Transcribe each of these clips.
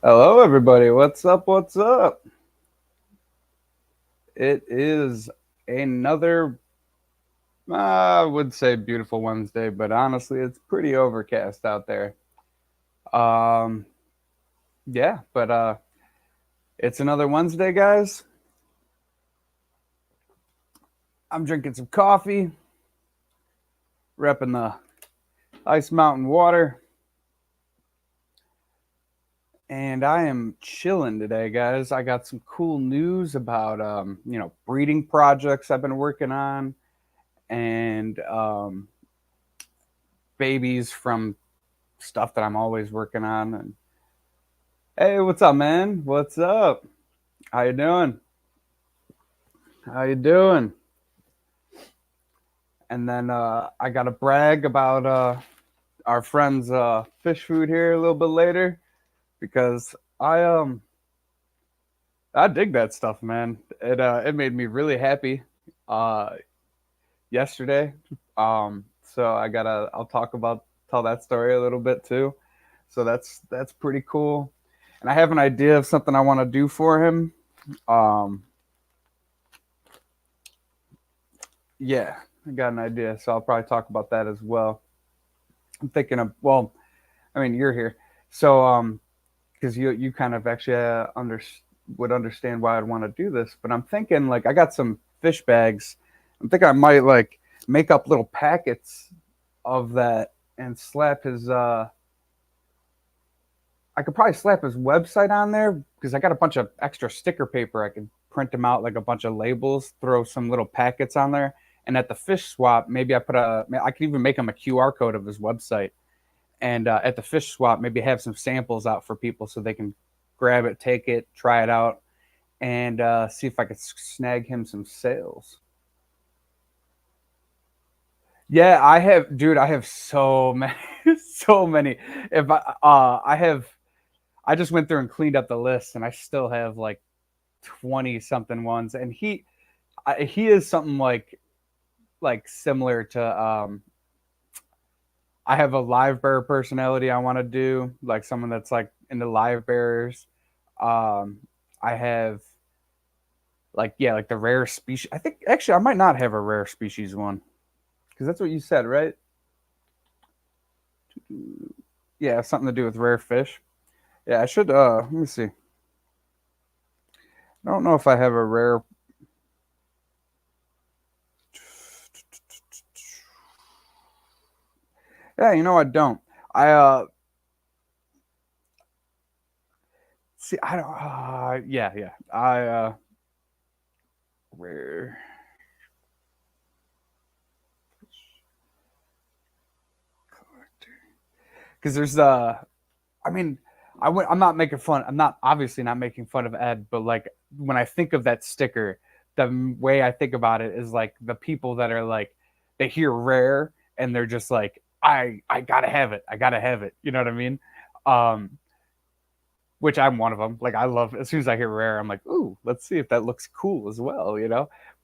Hello, everybody. What's up? What's up? It is another, I would say beautiful Wednesday, but honestly, it's pretty overcast out there. Um, yeah, but it's another Wednesday, guys. I'm drinking some coffee, repping the Ice Mountain water, and I am chilling today, guys. I got some cool news about, breeding projects I've been working on, and babies from stuff that I'm always working on. And hey, what's up, man? What's up? How you doing? How you doing? And then I got to brag about our friends' fish food here a little bit later because I dig that stuff, man. It made me really happy uh, yesterday. So I'll tell that story a little bit too. So that's pretty cool. And I have an idea of something I want to do for him. Um, Yeah, I got an idea, so I'll probably talk about that as well. I'm thinking of I mean, you're here, so because you kind of actually would understand why I'd want to do this, but I'm thinking like I got some fish bags. I'm thinking I might like make up little packets of that and slap his. I could probably slap his website on there because I got a bunch of extra sticker paper. I could print them out like a bunch of labels, throw some little packets on there, and at the fish swap, maybe I could even make him a QR code of his website, and at the fish swap, maybe have some samples out for people so they can grab it, take it, try it out, and see if I could snag him some sales. Yeah, I have, dude. I have so many, so many. If I have, I just went through and cleaned up the list, and I still have like 20 something ones. And he is something like similar to I have a live bear personality I want to do, like someone that's like into live bears. Um, I have like the rare species. I think actually I might not have a rare species one because that's what you said, right? Yeah, something to do with rare fish. Yeah, I should. Let me see. I don't know if I have a rare. Yeah, I don't. I see. I don't. Yeah. I rare because there's I mean, I'm not making fun. I'm not obviously not making fun of Ed, but like when I think of that sticker, the way I think about it is like the people that are like they hear rare and they're just like I gotta have it. I gotta have it. You know what I mean? Um, which I'm one of them. Like I love as soon as I hear rare, I'm like, ooh, let's see if that looks cool as well.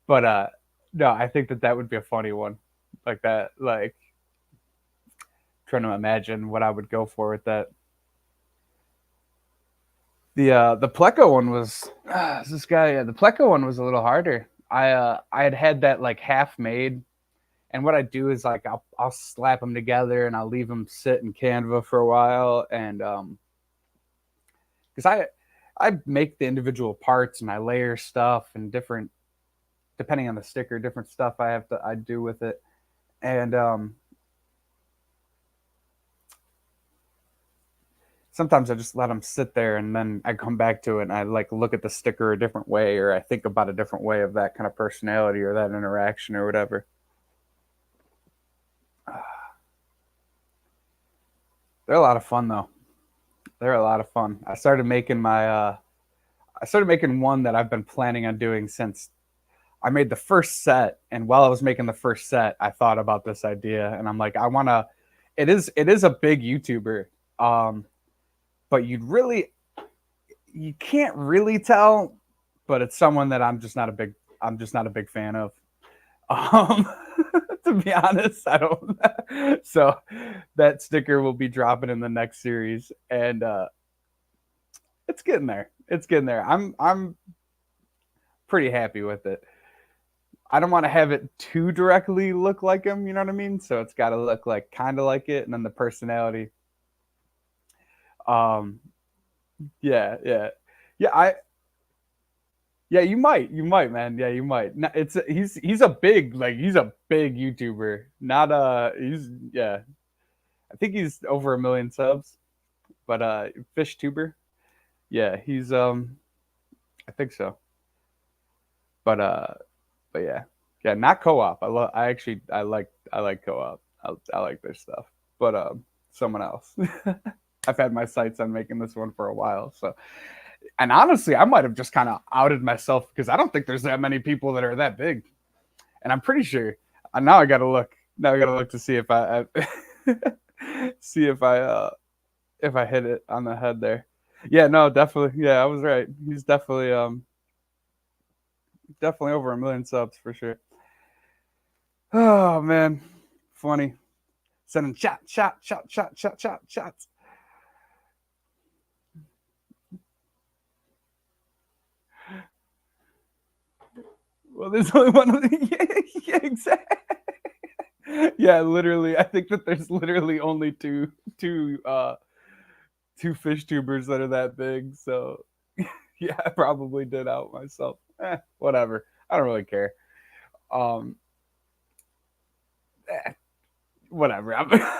But no, I think that would be a funny one, like that. Like trying to imagine what I would go for with that. The Pleco one was this guy. The Pleco one was a little harder. I had that like half made, and what I do is like I'll slap them together and I'll leave them sit in Canva for a while, and because I make the individual parts and I layer stuff and different depending on the sticker, different stuff I do with it, and sometimes I just let them sit there and then I come back to it and I like look at the sticker a different way or I think about a different way of that kind of personality or that interaction or whatever. They're a lot of fun though. They're a lot of fun. I started making one that I've been planning on doing since I made the first set, and while I was making the first set, I thought about this idea and I'm like I want to it is a big YouTuber. Um but you can't really tell, but it's someone that I'm just not a big fan of. Um, to be honest, I don't. So that sticker will be dropping in the next series, and It's getting there. It's getting there. I'm pretty happy with it. I don't want to have it too directly look like him, you know what I mean? So it's got to look like kind of like it, and then the personality. Um, yeah, yeah, yeah. Yeah, you might, man. Yeah, you might. No, he's a big he's a big YouTuber. Not he's yeah. I think he's over 1 million subs, but Fish Tuber. Yeah, he's I think so. But but yeah, yeah, not co-op. I like co-op. I like their stuff. But someone else. I've had my sights on making this one for a while. So, and honestly, I might have just kind of outed myself because I don't think there's that many people that are that big. And I'm pretty sure. Now I got to look. Now I got to look to see see if I hit it on the head there. Yeah, no, definitely. Yeah, I was right. He's definitely over 1 million subs for sure. Oh man, funny. Sending shots. Well, there's only one. Yeah, exactly. Yeah, literally. I think that there's literally only two fish tubers that are that big. So yeah, I probably did out myself. Whatever. I don't really care. Um, eh, whatever.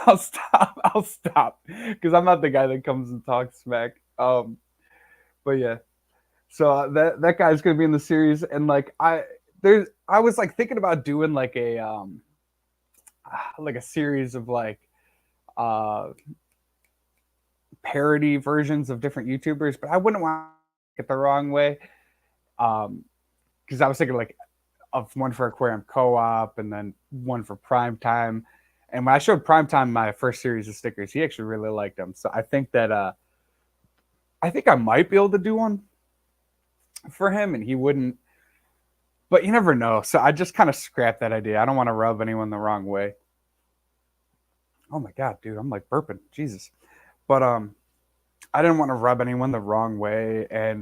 I'll stop. I'll stop because I'm not the guy that comes and talks smack. But yeah. So that guy's gonna be in the series, and I was like thinking about doing like a series of uh parody versions of different YouTubers, but I wouldn't want to get the wrong way. Because I was thinking like of one for Aquarium Co-op and then one for Primetime. And when I showed Primetime my first series of stickers, he actually really liked them. So I think that I think I might be able to do one for him, and he wouldn't. But you never know. So I just kind of scrapped that idea. I don't want to rub anyone the wrong way. Oh my god, dude, I'm like burping. Jesus. But I didn't want to rub anyone the wrong way, and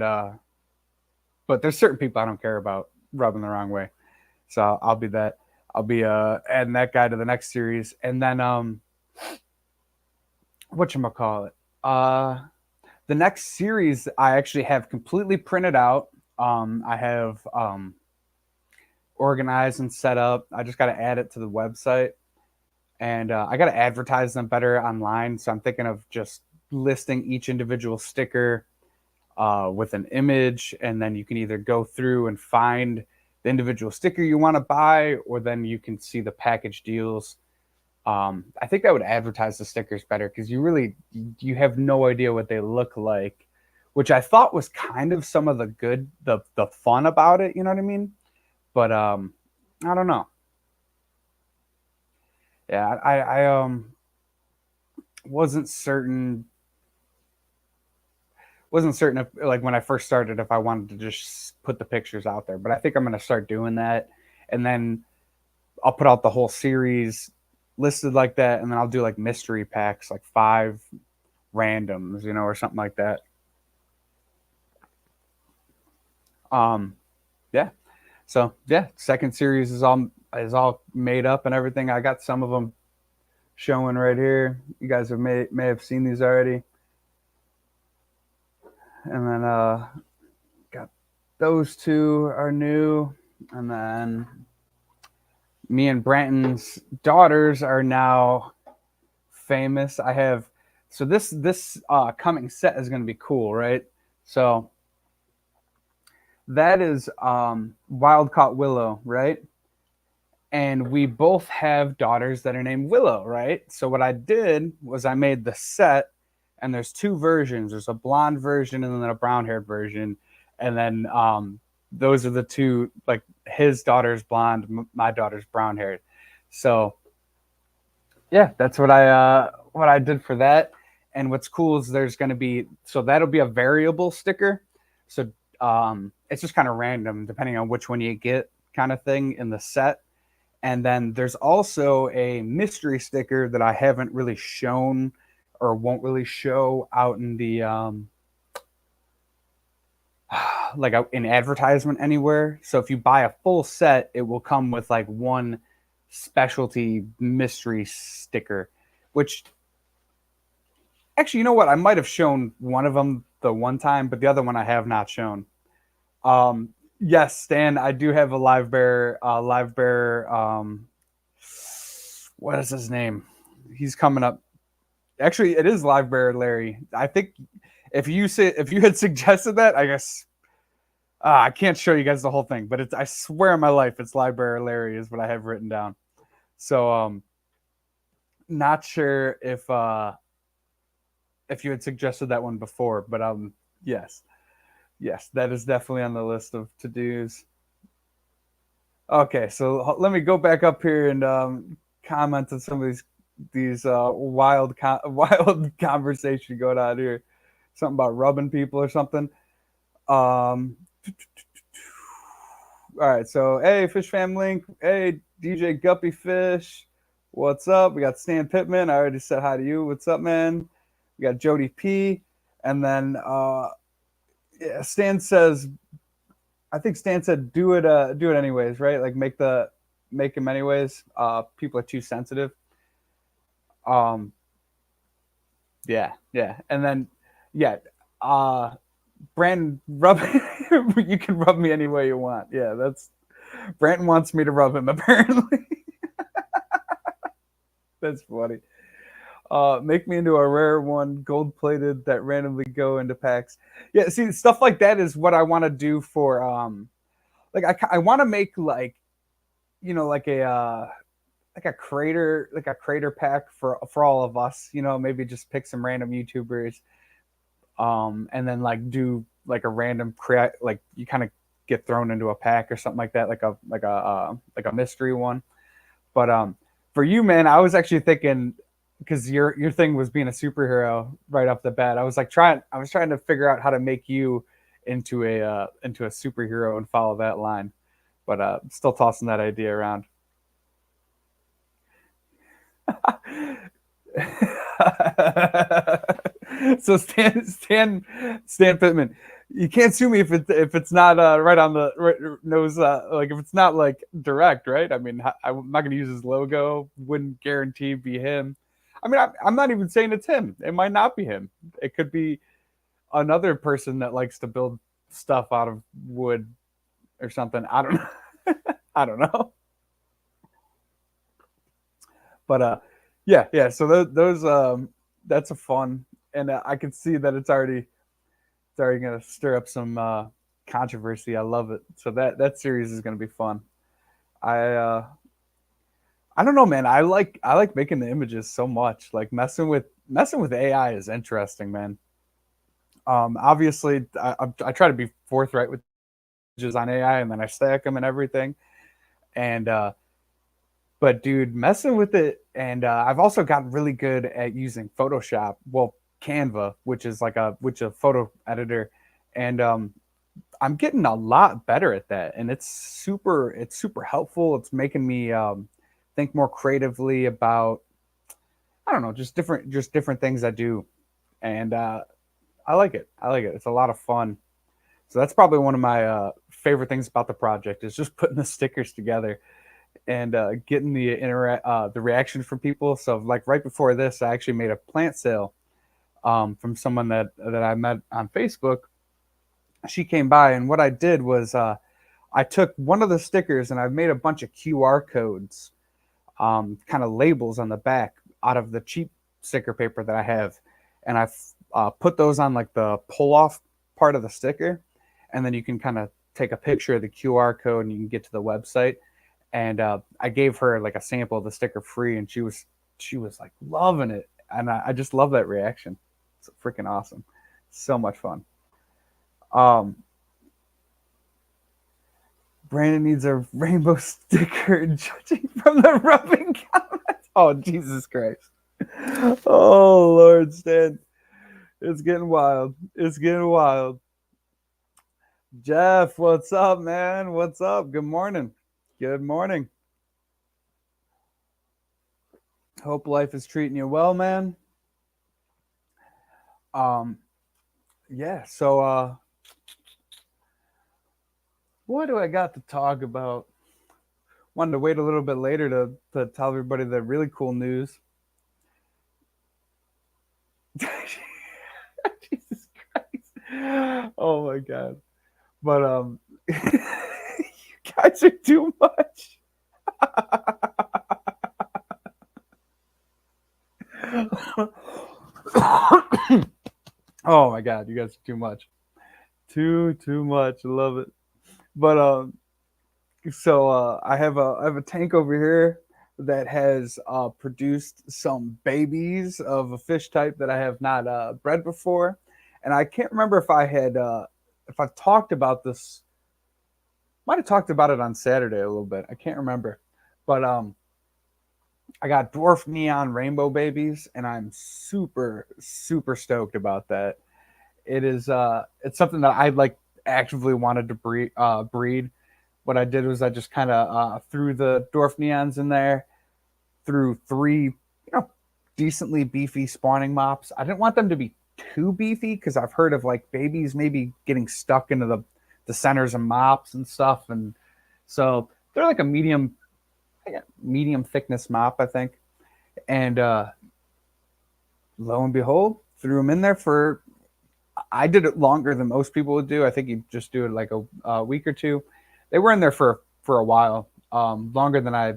but there's certain people I don't care about rubbing the wrong way. So I'll be that. I'll be adding that guy to the next series, and then whatchamacallit? The next series I actually have completely printed out. I have organized and set up. I just got to add it to the website, and I got to advertise them better online. So I'm thinking of just listing each individual sticker with an image, and then you can either go through and find the individual sticker you want to buy, or then you can see the package deals. I think that would advertise the stickers better because you have no idea what they look like, which I thought was kind of some of the fun about it. You know what I mean? But I don't know. Yeah, I wasn't certain wasn't certain if like when I first started if I wanted to just put the pictures out there, but I think I'm gonna start doing that, and then I'll put out the whole series listed like that, and then I'll do like mystery packs, like 5 randoms, or something like that. Yeah. So yeah, second series is all made up and everything. I got some of them showing right here. You guys may have seen these already. And then got those two are new, and then me and Branton's daughters are now famous. I have so this coming set is going to be cool, right? So that is Wild Caught Willow, right? And we both have daughters that are named Willow, right? So what I did was I made the set, and there's 2 versions. There's a blonde version and then a brown-haired version, and then those are the two. Like his daughter's blonde, my daughter's brown-haired. So yeah, that's what I did for that. And what's cool is there's going to be that'll be a variable sticker. So it's just kind of random depending on which one you get, kind of thing in the set. And then there's also a mystery sticker that I haven't really shown or won't really show out in the like an advertisement anywhere. So if you buy a full set, it will come with like one specialty mystery sticker, which actually, you know what? I might have shown one of them the one time, but the other one I have not shown. Um, yes, Stan, I do have a live bear. Live bear. What is his name? He's coming up. Actually, it is live bear Larry. I think if you had suggested that, I guess I can't show you guys the whole thing, but it's I swear on my life, it's live bear Larry is what I have written down. So not sure if you had suggested that one before, but yes. Yes, that is definitely on the list of to-dos. Okay, so let me go back up here and comment on some of these wild conversation going on here. Something about rubbing people or something. All right, so hey, Fish Fam Link. Hey, DJ Guppy Fish. What's up? We got Stan Pittman. I already said hi to you. What's up, man? We got Jody P. And then yeah, Stan says, I think Stan said do it anyways, right? Like make them anyways. People are too sensitive. Um yeah, yeah. And then yeah, Brandon rub you can rub me any way you want. Yeah, that's Brandon wants me to rub him apparently. That's funny. Make me into a rare one, gold plated that randomly go into packs. Yeah, see, stuff like that is what I want to do for like I want to make like like a crater pack for all of us. Maybe just pick some random YouTubers, and then like do like a random create like you kind of get thrown into a pack or something like that, like a mystery one. But for you, man, I was actually thinking because your thing was being a superhero right off the bat. I was trying to figure out how to make you into a superhero and follow that line, but still tossing that idea around. So Stan Pittman, you can't sue me if it's not right on the right nose, like if it's not like direct, right? I mean, I'm not going to use his logo. Wouldn't guarantee be him. I mean, I'm not even saying it's him. It might not be him. It could be another person that likes to build stuff out of wood or something. I don't know. I don't know. But yeah, yeah. So those that's a fun, and I can see that it's already going to stir up some controversy. I love it. So that series is going to be fun. I uh, I don't know, man. I like making the images so much. Like messing with AI is interesting, man. Obviously, I try to be forthright with images on AI, and then I stack them and everything. And but dude, messing with it, and I've also gotten really good at using Photoshop. Well, Canva, which a photo editor, and I'm getting a lot better at that, and it's super helpful. It's making me think more creatively about I don't know, just different things I do, and I like it. I like it. It's a lot of fun. So that's probably one of my favorite things about the project is just putting the stickers together and getting the reaction from people. So like right before this, I actually made a plant sale from someone that I met on Facebook. She came by, and what I did was I took one of the stickers and I made a bunch of QR codes, kind of labels on the back out of the cheap sticker paper that I have, and I put those on like the pull off part of the sticker, and then you can kind of take a picture of the QR code and you can get to the website. And I gave her like a sample of the sticker free, and she was like loving it, and I just love that reaction. It's freaking awesome, so much fun. Um, Brandon needs a rainbow sticker, judging from the rubbing comments. Oh Jesus Christ! Oh Lord, Stan, it's getting wild. It's getting wild. Jeff, what's up, man? What's up? Good morning. Good morning. Hope life is treating you well, man. Um, yeah. So, What do I got to talk about? Wanted to wait a little bit later to tell everybody the really cool news. Jesus Christ. Oh my god. But you guys are too much. Oh my god, you guys are too much. Too much. I love it. But I have a tank over here that has produced some babies of a fish type that I have not bred before, and I can't remember if I've talked about this. Might have talked about it on Saturday a little bit. I can't remember, but I got dwarf neon rainbow babies, and I'm super stoked about that. It's something that I like actively wanted to breed. What I did was I just kind of threw the dwarf neons in there, threw three, decently beefy spawning mops. I didn't want them to be too beefy because I've heard of like babies maybe getting stuck into the centers of mops and stuff, and so they're like a medium thickness mop, I think. And lo and behold, threw them in there for. I did it longer than most people would do. I think you just do it like a week or two. They were in there for a while, longer than I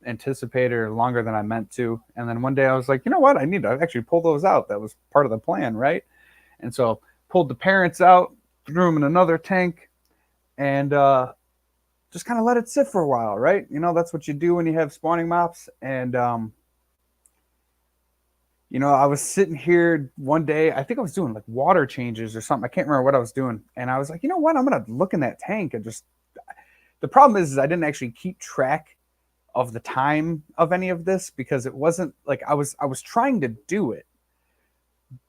anticipated or longer than I meant to. And then one day I was like, you know what? I need to actually pull those out. That was part of the plan, right? And so pulled the parents out, threw them in another tank, and just kind of let it sit for a while, right? That's what you do when you have spawning mops. And I was sitting here one day. I think I was doing like water changes or something. I can't remember what I was doing. And I was like, you know what? I'm gonna look in that tank and just. The problem is I didn't actually keep track of the time of any of this because it wasn't like I was trying to do it,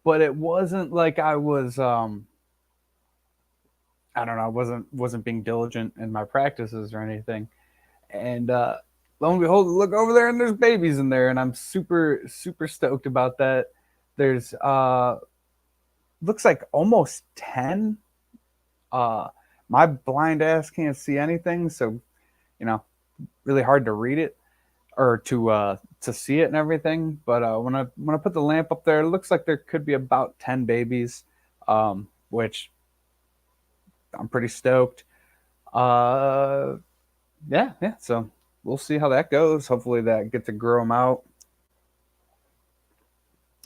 but it wasn't like I was I don't know, I wasn't being diligent in my practices or anything. And lo and behold, look over there and there's babies in there, and I'm super stoked about that. There's looks like almost 10. Uh my blind ass can't see anything, so you know, really hard to read it or to see it and everything. But when I put the lamp up there, it looks like there could be about 10 babies, which I'm pretty stoked. Uh, yeah. So we'll see how that goes. Hopefully that get to grow them out.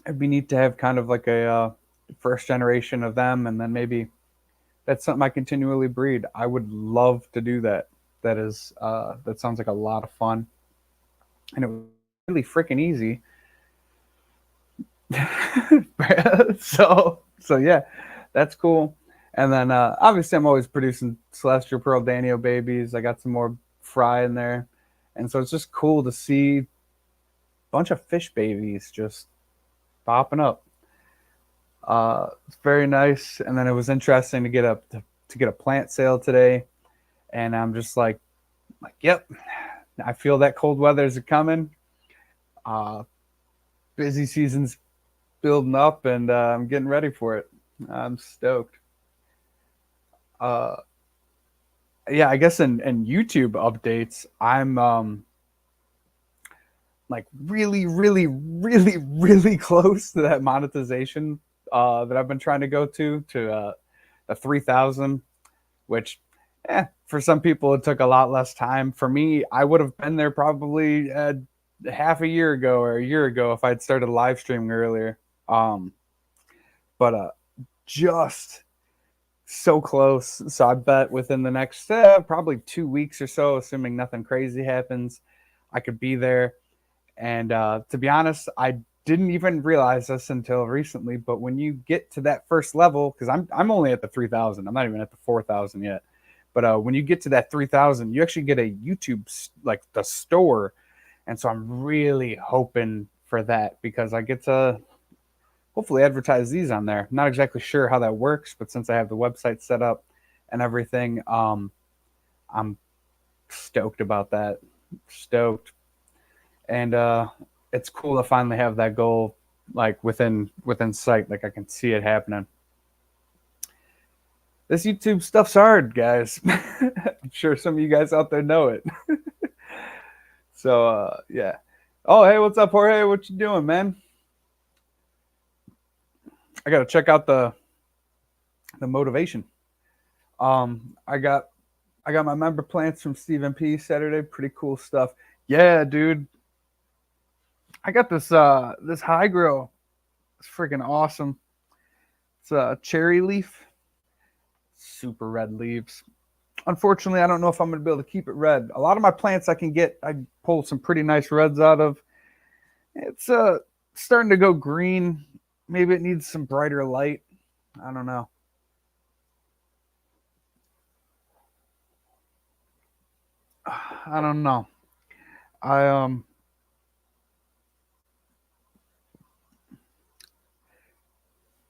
It'd be neat to have kind of like a first generation of them, and then maybe that's something I continually breed. I would love to do that. That sounds like a lot of fun, and it was really freaking easy. So yeah, that's cool. And then obviously I'm always producing Celestial Pearl Danio babies. I got some more fry in there, and so it's just cool to see a bunch of fish babies just popping up. It's very nice. And then it was interesting to get a plant sale today, and I'm just like, yep, I feel that cold weather's coming. Uh, Busy season's building up, and I'm getting ready for it. I'm stoked. Uh, yeah, I guess in YouTube updates, I'm like really close to that monetization that I've been trying to go to the 3,000, which for some people it took a lot less time. For me, I would have been there probably half a year ago or a year ago if I'd started live streaming earlier. Um, but just so close. So I bet within the next probably 2 weeks or so, assuming nothing crazy happens, I could be there. And to be honest, I didn't even realize this until recently. But when you get to that first level, because I'm only at the 3,000, I'm not even at the 4,000 yet. But when you get to that 3,000, you actually get a YouTube like the store, and so I'm really hoping for that because I get to hopefully advertise these on there. I'm not exactly sure how that works, but since I have the website set up and everything, I'm stoked about that. Stoked. And it's cool to finally have that goal like within sight. Like I can see it happening. This YouTube stuff's hard, guys. I'm sure some of you guys out there know it. So yeah. Oh, hey, what's up, Jorge? What you doing, man? I gotta check out the motivation. I got my member plants from Stephen P. Saturday. Pretty cool stuff. Yeah, dude. I got this high grow. It's freaking awesome. It's a cherry leaf, super red leaves. Unfortunately, I don't know if I'm going to be able to keep it red. A lot of my plants I pull some pretty nice reds out of. It's starting to go green. Maybe it needs some brighter light. I don't know. I don't know. I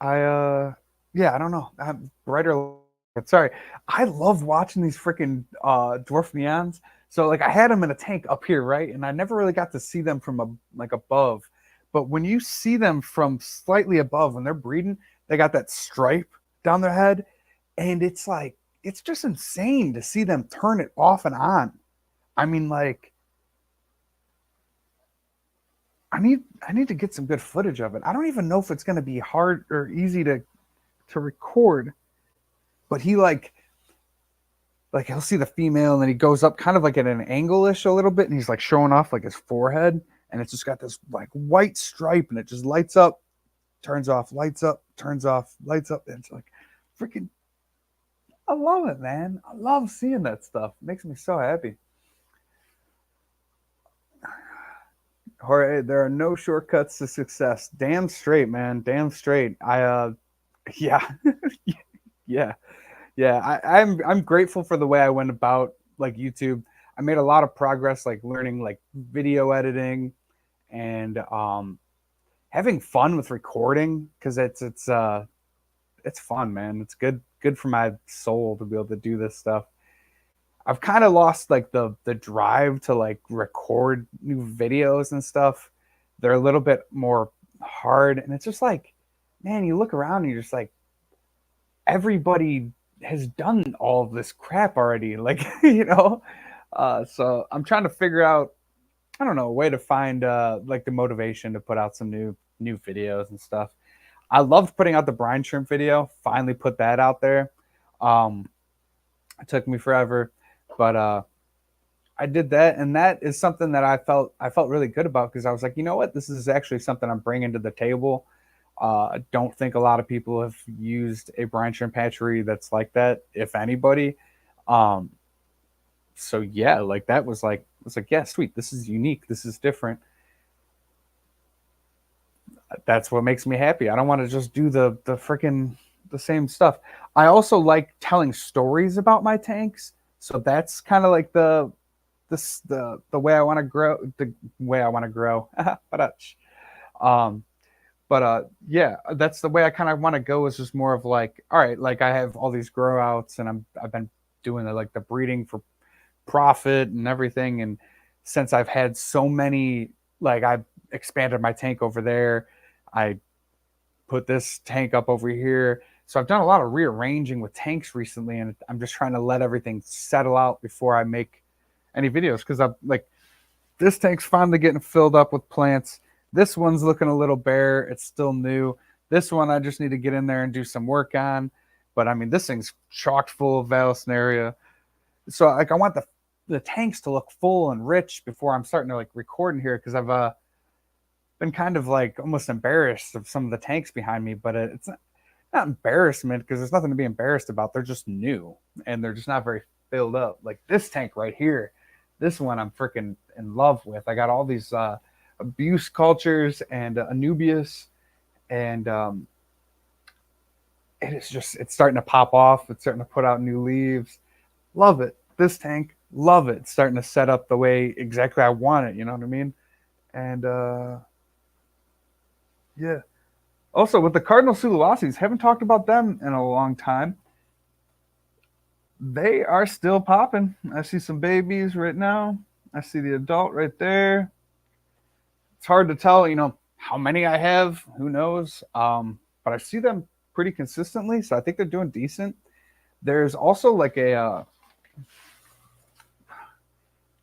I yeah, I don't know. Brighter. Sorry, I love watching these freaking dwarf neons. So like I had them in a tank up here, right, and I never really got to see them from like above. But when you see them from slightly above, when they're breeding, they got that stripe down their head, and it's like it's just insane to see them turn it off and on. I mean, like I need to get some good footage of it. I don't even know if it's going to be hard or easy to record. But he like he'll see the female and then he goes up kind of like at an angle-ish a little bit and he's like showing off like his forehead and it's just got this like white stripe and it just lights up, turns off, lights up, turns off, lights up. And it's like freaking I love it, man. I love seeing that stuff. It makes me so happy. Jorge, there are no shortcuts to success. Damn straight, man. Damn straight. Yeah. Yeah. Yeah, I'm grateful for the way I went about like YouTube. I made a lot of progress like learning like video editing and having fun with recording because it's fun, man. It's good for my soul to be able to do this stuff. I've kind of lost like the drive to like record new videos and stuff. They're a little bit more hard and it's just like man, you look around and you're just like everybody has done all of this crap already. Like, so I'm trying to figure out, I don't know, a way to find like the motivation to put out some new videos and stuff. I loved putting out the brine shrimp video. Finally put that out there. Um, it took me forever, but I did that, and that is something that I felt really good about because I was like, you know what, this is actually something I'm bringing to the table. I don't think a lot of people have used a brine shrimp hatchery that's like that, if anybody. Um, so yeah, like that was like it's like yeah, sweet. This is unique. This is different. That's what makes me happy. I don't want to just do the freaking the same stuff. I also like telling stories about my tanks. So that's kind of like the way I want to grow. The way I want to grow. um, but yeah, that's the way I kind of want to go. Is just more of like, all right, like I have all these grow outs, and I've been doing like the breeding for profit and everything. And since I've had so many, like I expanded my tank over there, I put this tank up over here. So I've done a lot of rearranging with tanks recently, and I'm just trying to let everything settle out before I make any videos because I'm like this tank's finally getting filled up with plants. This one's looking a little bare. It's still new. This one I just need to get in there and do some work on. But I mean, this thing's chocked full of Vallisneria. So like I want the tanks to look full and rich before I'm starting to like record in here because I've been kind of like almost embarrassed of some of the tanks behind me, but it's not embarrassment because there's nothing to be embarrassed about. They're just new and they're just not very filled up. Like this tank right here, this one I'm freaking in love with. I got all these abuse cultures and Anubias, and it's starting to pop off. It's starting to put out new leaves. Love it. This tank, love it. It's starting to set up the way exactly I want it. You know what I mean? And yeah. Also, with the Cardinal Sulawesi's, haven't talked about them in a long time. They are still popping. I see some babies right now. I see the adult right there. It's hard to tell, how many I have. Who knows? But I see them pretty consistently, so I think they're doing decent. There's also like I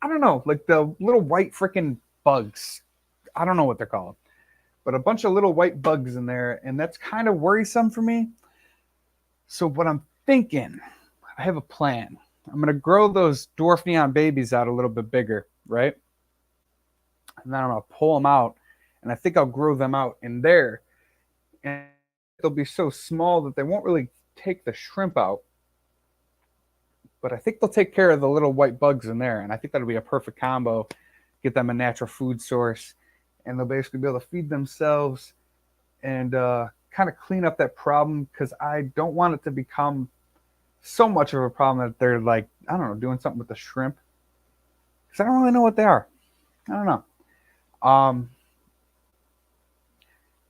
don't know, like the little white freaking bugs. I don't know what they're called, but a bunch of little white bugs in there, and that's kind of worrisome for me. So what I'm thinking, I have a plan. I'm gonna grow those dwarf neon babies out a little bit bigger, right? And then I'm gonna pull them out, and I think I'll grow them out in there, and they'll be so small that they won't really take the shrimp out, but I think they'll take care of the little white bugs in there, and I think that'll be a perfect combo. Get them a natural food source, and they'll basically be able to feed themselves and kind of clean up that problem because I don't want it to become so much of a problem that they're like, I don't know, doing something with the shrimp because I don't really know what they are. I don't know. Um,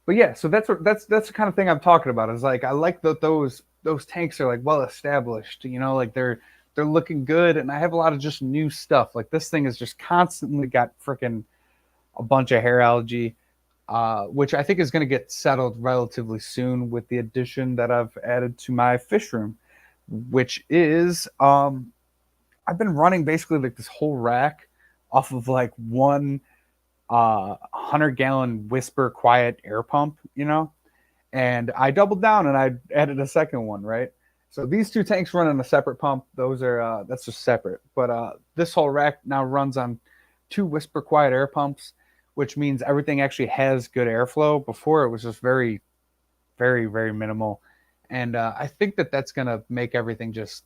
but yeah, so that's the kind of thing I'm talking about. Is like I like that those tanks are like well established. You know, like they're looking good, and I have a lot of just new stuff. Like this thing has just constantly got freaking a bunch of hair algae, which I think is going to get settled relatively soon with the addition that I've added to my fish room, which is I've been running basically like this whole rack off of like one 100-gallon Whisper Quiet air pump, you know, and I doubled down and I added a second one, right? So these two tanks run on a separate pump. Those are that's just separate. But this whole rack now runs on two Whisper Quiet air pumps, which means everything actually has good airflow. Before it was just very, very, very minimal, and I think that that's gonna make everything just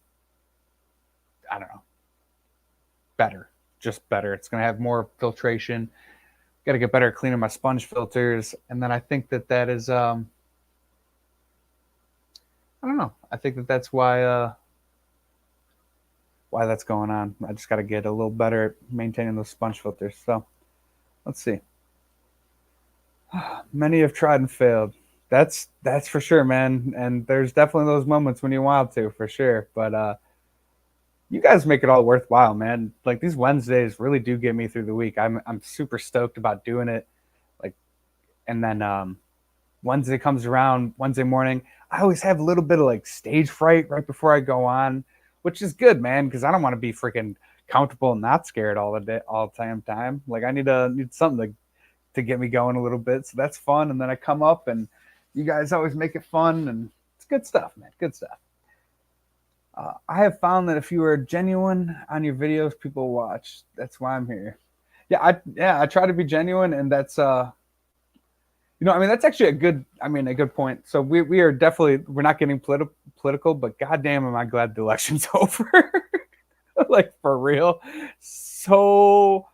I don't know better, just better. It's gonna have more filtration. Got to get better at cleaning my sponge filters, and then I think that that is I don't know. I think that that's why that's going on. I just got to get a little better at maintaining those sponge filters. So let's see. Many have tried and failed. That's for sure, man. And there's definitely those moments when you want to, for sure. But you guys make it all worthwhile, man. Like these Wednesdays really do get me through the week. I'm super stoked about doing it. Like, and then Wednesday comes around, Wednesday morning, I always have a little bit of like stage fright right before I go on, which is good, man, because I don't want to be freaking comfortable and not scared all the day, all the time. Like I need something to get me going a little bit. So that's fun. And then I come up and you guys always make it fun and it's good stuff, man. Good stuff. I have found that if you are genuine on your videos, people watch. That's why I'm here. I try to be genuine, and that's I mean, that's actually a good point. So we are definitely we're not getting political, but goddamn, am I glad the election's over? Like for real, so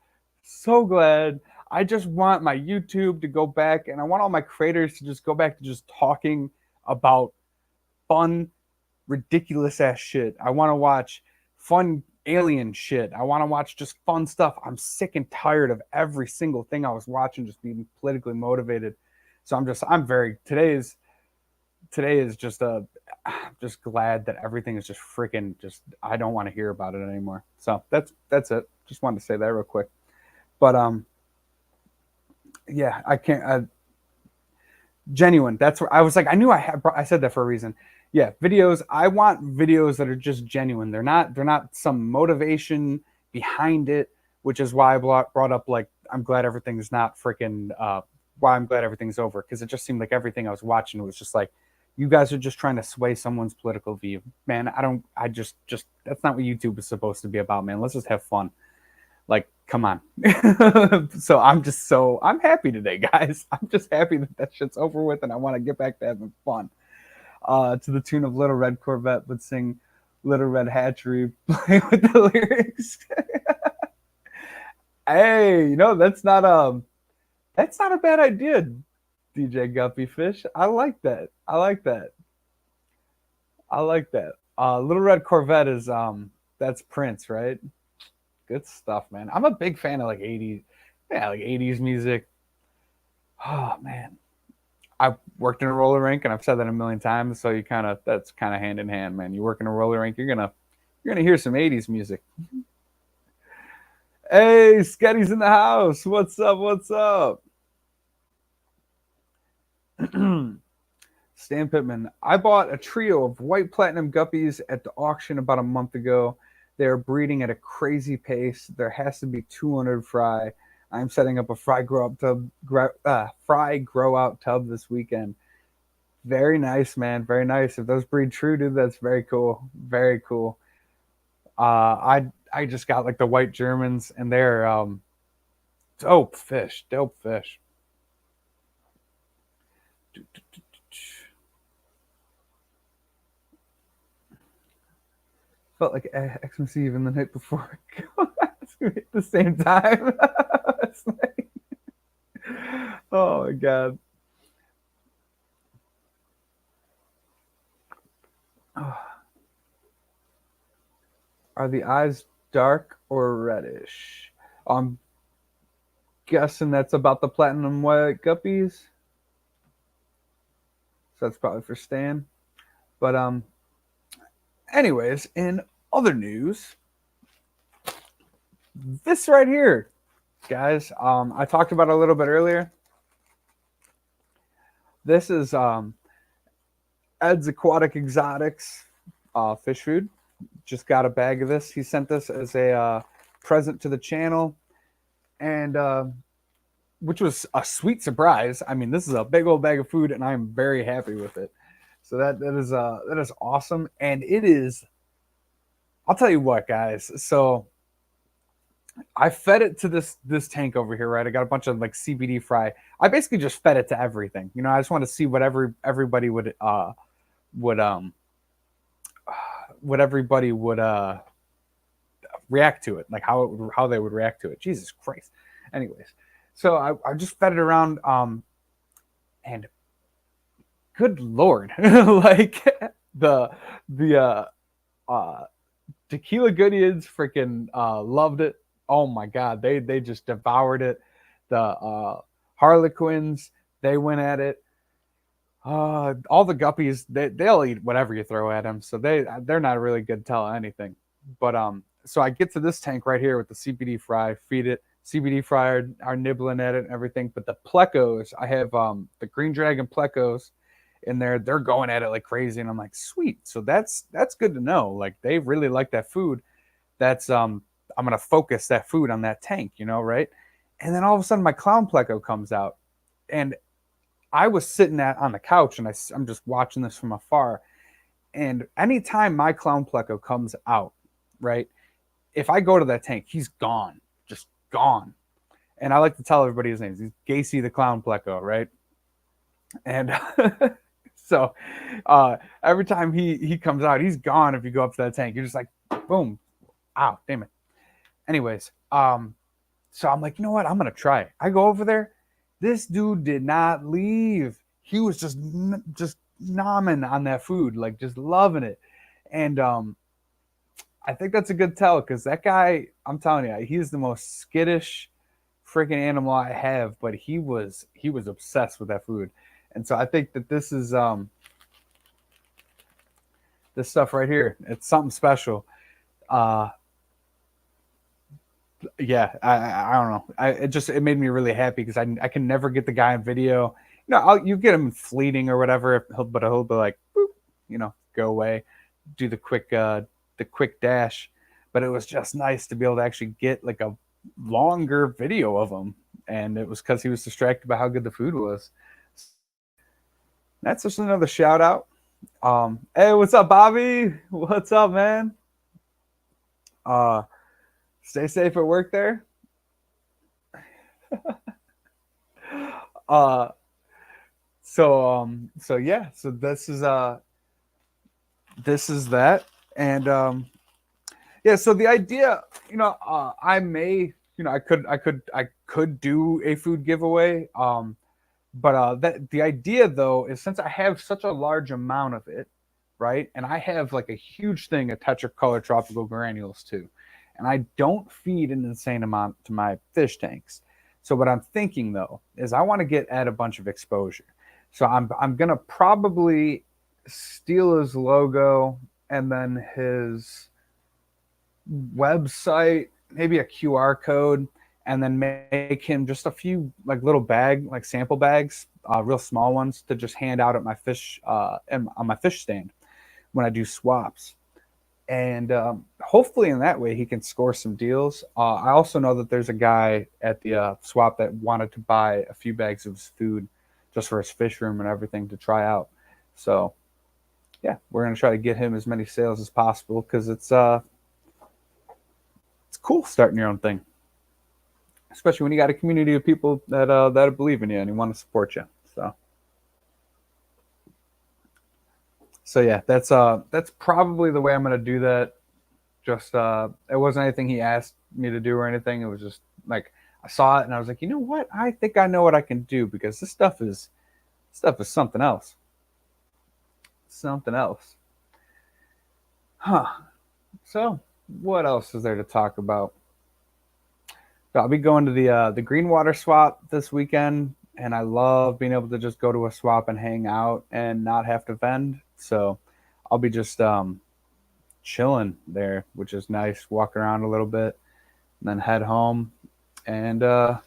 glad. I just want my YouTube to go back, and I want all my creators to just go back to just talking about fun, ridiculous ass shit. I want to watch fun alien shit. I want to watch just fun stuff. I'm sick and tired of every single thing I was watching just being politically motivated. So I'm very today is just just glad that everything is just freaking just I don't want to hear about it anymore. So that's it. Just wanted to say that real quick. But yeah, I can't genuine. That's where I was like, I said that for a reason. Yeah, videos. I want videos that are just genuine. They're not some motivation behind it, which is why I brought up like I'm glad everything's not freaking why I'm glad everything's over, because it just seemed like everything I was watching was just like you guys are just trying to sway someone's political view. Man, I just that's not what YouTube is supposed to be about, man. Let's just have fun. Like, come on. So I'm happy today, guys. I'm just happy that shit's over with, and I want to get back to having fun. To the tune of Little Red Corvette would sing Little Red Hatchery, play with the lyrics. Hey, that's not a bad idea, DJ Guppy Fish. I like that. I like that. I like that. Little Red Corvette is that's Prince, right? Good stuff, man. I'm a big fan of like 80s, yeah, like 80s music. Oh man. I worked in a roller rink, and I've said that a million times. So that's kind of hand in hand, man. You work in a roller rink, you're gonna hear some '80s music. Hey, Sketty's in the house. What's up? What's up? Stan Pittman. I bought a trio of white platinum guppies at the auction about a month ago. They're breeding at a crazy pace. There has to be 200 fry. I'm setting up a fry grow out tub this weekend. Very nice, man. Very nice. If those breed true, dude, that's very cool. Very cool. I just got like the white Germans, and they're dope fish. Dope fish. Felt like Xmas Eve and the night before. It's gonna be at the same time. Like, oh my god. Oh. Are the eyes dark or reddish? I'm guessing that's about the platinum white guppies. So that's probably for Stan. But anyways, in other news, this right here, guys, I talked about it a little bit earlier. This is Ed's Aquatic Exotics fish food. Just got a bag of this. He sent this as a present to the channel, and which was a sweet surprise. I mean, this is a big old bag of food, and I'm very happy with it. So that is awesome, and it is. I'll tell you what, guys. So I fed it to this tank over here, right? I got a bunch of like CBD fry. I basically just fed it to everything. You know, I just want to see what everybody would what everybody would react to it, like how they would react to it. Jesus Christ. Anyways, so I just fed it around, and good Lord, like the Tequila Goodians freaking loved it. Oh my God, they just devoured it. The Harlequins, they went at it. All the guppies, they'll eat whatever you throw at them, so they're not really good to tell anything. But so I get to this tank right here with the CBD fry, feed it. CBD fry are nibbling at it and everything. But the plecos, I have the Green Dragon plecos in there. They're going at it like crazy, and I'm like, sweet. So that's good to know. Like they really like that food. That's I'm gonna focus that food on that tank, you know, right? And then all of a sudden my clown pleco comes out, and I was sitting on the couch, and I'm just watching this from afar. And anytime my clown pleco comes out, right, if I go to that tank, he's gone, just gone. And I like to tell everybody his name. He's Gacy the clown pleco, right? And so every time he comes out, he's gone. If you go up to that tank, you're just like, boom, ow, damn it. Anyways, so I'm like, you know what? I'm gonna try. I go over there. This dude did not leave. He was just nomming on that food, like just loving it. And I think that's a good tell, because that guy, I'm telling you, he's the most skittish freaking animal I have, but he was obsessed with that food. And so I think that this is this stuff right here. It's something special. Yeah, I don't know. It made me really happy, because I can never get the guy on video. You know, you get him fleeting or whatever, but he'll be like, boop, you know, go away, do the quick dash. But it was just nice to be able to actually get like a longer video of him, and it was because he was distracted by how good the food was. That's just another shout out. Hey, what's up, Bobby? What's up, man? Stay safe at work there. So yeah, so this is that. And yeah, so the idea, you know, I may, you know, I could do a food giveaway. But that the idea though is, since I have such a large amount of it, right, and I have like a huge thing of tetracolor tropical granules too, and I don't feed an insane amount to my fish tanks. So what I'm thinking though is I want to add a bunch of exposure. So I'm gonna probably steal his logo and then his website, maybe a QR code, and then make him just a few like little sample bags, real small ones to just hand out at my fish on my fish stand when I do swaps. And hopefully in that way he can score some deals. I also know that there's a guy at the swap that wanted to buy a few bags of his food just for his fish room and everything to try out. So yeah, we're gonna try to get him as many sales as possible because it's cool starting your own thing, especially when you got a community of people that believe in you and want to support you. So yeah, that's probably the way I'm gonna do that. Just it wasn't anything he asked me to do or anything. It was just like I saw it and I was like, you know what? I think I know what I can do because this stuff is something else. Something else. Huh. So what else is there to talk about? I'll be going to the Greenwater swap this weekend, and I love being able to just go to a swap and hang out and not have to vend. So I'll be just chilling there, which is nice. Walk around a little bit, and then head home. And I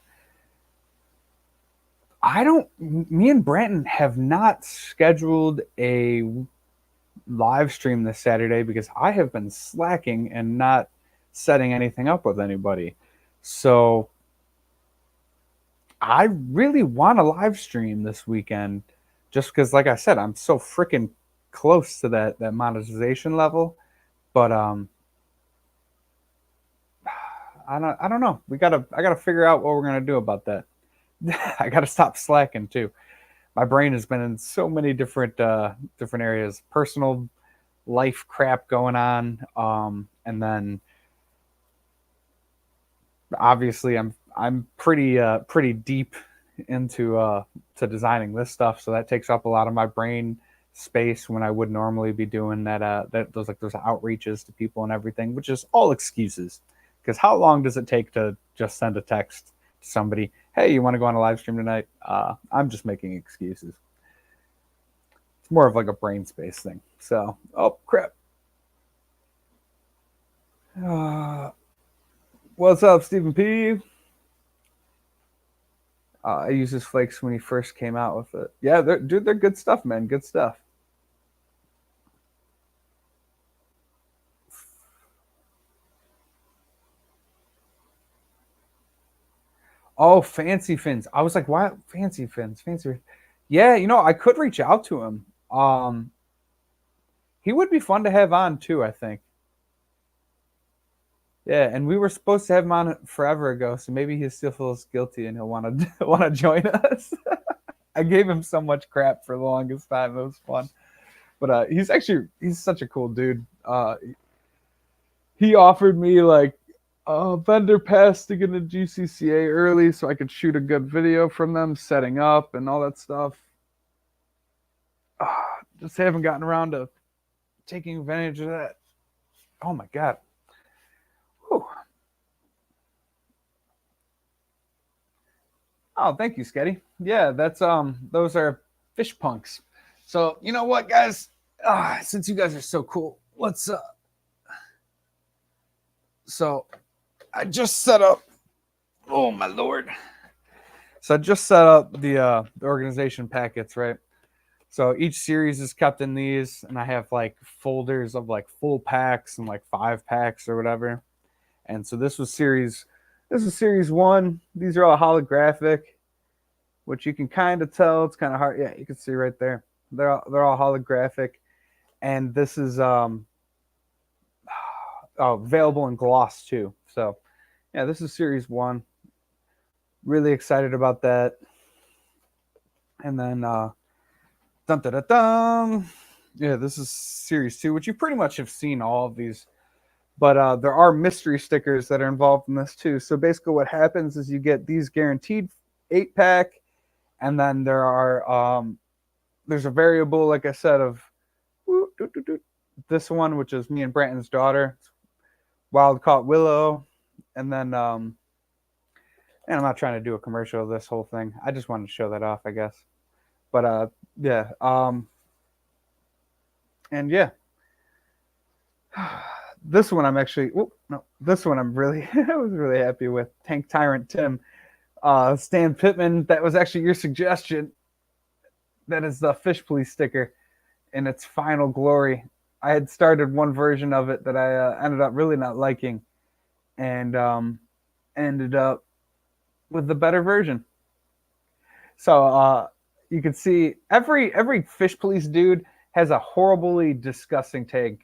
don't. Me and Branton have not scheduled a live stream this Saturday because I have been slacking and not setting anything up with anybody. So I really want a live stream this weekend just because, like I said, I'm so freaking close to that monetization level. But I don't know. I gotta figure out what we're gonna do about that. I gotta stop slacking too. My brain has been in so many different areas, personal life crap going on, and then obviously I'm pretty deep into to designing this stuff, so that takes up a lot of my brain space when I would normally be doing those outreaches to people and everything, which is all excuses. Because how long does it take to just send a text to somebody? Hey, you want to go on a live stream tonight? I'm just making excuses. It's more of like a brain space thing. So, oh crap. What's up, Stephen P? I used his flakes when he first came out with it. Yeah, they're good stuff, man. Good stuff. Oh, Fancy Fins. I was like, why Fancy Fins? Fancy. Yeah, I could reach out to him. He would be fun to have on too, I think. Yeah, and we were supposed to have him on forever ago, so maybe he still feels guilty and he'll want to want to join us. I gave him so much crap for the longest time. It was fun, but he's such a cool dude. He offered me like a vendor pass to get a GCCA early so I could shoot a good video from them setting up and all that stuff. Just haven't gotten around to taking advantage of that. Oh my god. Whew. Oh, thank you, Sketty. Yeah, that's those are fish punks. So you know what, guys? Since you guys are so cool, let's so I just set up. Oh my lord! So I just set up the organization packets, right? So each series is kept in these, and I have like folders of like full packs and like 5 packs or whatever. And so this is series one. These are all holographic, which you can kind of tell. It's kind of hard. Yeah, you can see right there. They're all holographic, and this is available in gloss too. So yeah, this is series one. Really excited about that. And then dun, dun, dun, dun. Yeah, this is series two, which you pretty much have seen all of these. But there are mystery stickers that are involved in this too. So basically, what happens is you get these guaranteed 8-pack, and then there's a variable, like I said, of this one, which is me and Branton's daughter, wild caught willow, and then and I'm not trying to do a commercial of this whole thing. I just wanted to show that off, I guess. But yeah, and yeah, this one I'm actually. Whoop, No, this one I'm really I was really happy with. Tank Tyrant Tim. Stan Pittman, that was actually your suggestion. That is the Fish Police sticker in its final glory. I had started one version of it that I ended up really not liking, and ended up with the better version. So you can see every Fish Police dude has a horribly disgusting tag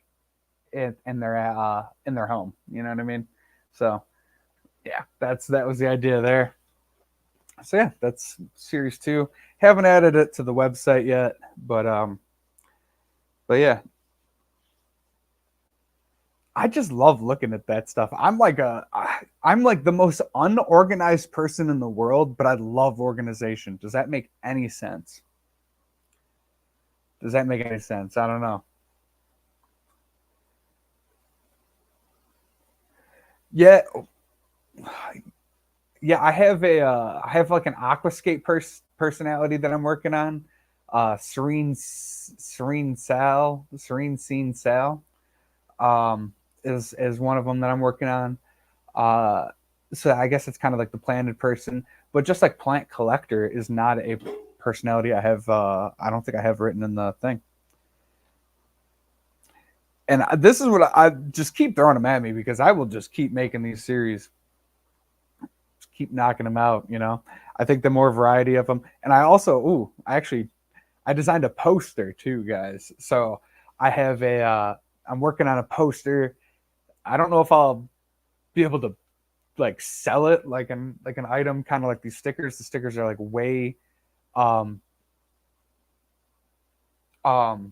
in their home. You know what I mean? So yeah, that was the idea there. So yeah, that's series two. Haven't added it to the website yet, but yeah, I just love looking at that stuff. I'm like the most unorganized person in the world, but I love organization. Does that make any sense? Does that make any sense? I don't know. Yeah, yeah. I have like an aquascape personality that I'm working on. Serene Scene Sal, is one of them that I'm working on. Uh, so I guess it's kind of like the planted person, but just like plant collector is not a personality I have. I don't think I have written in the thing. And this is what I just keep throwing them at me because I will just keep making these series, just keep knocking them out. You know, I think the more variety of them, and I also, I actually I designed a poster too, guys. So I have I'm working on a poster. I don't know if I'll be able to like sell it like an item, kind of like these stickers. The stickers are like way um um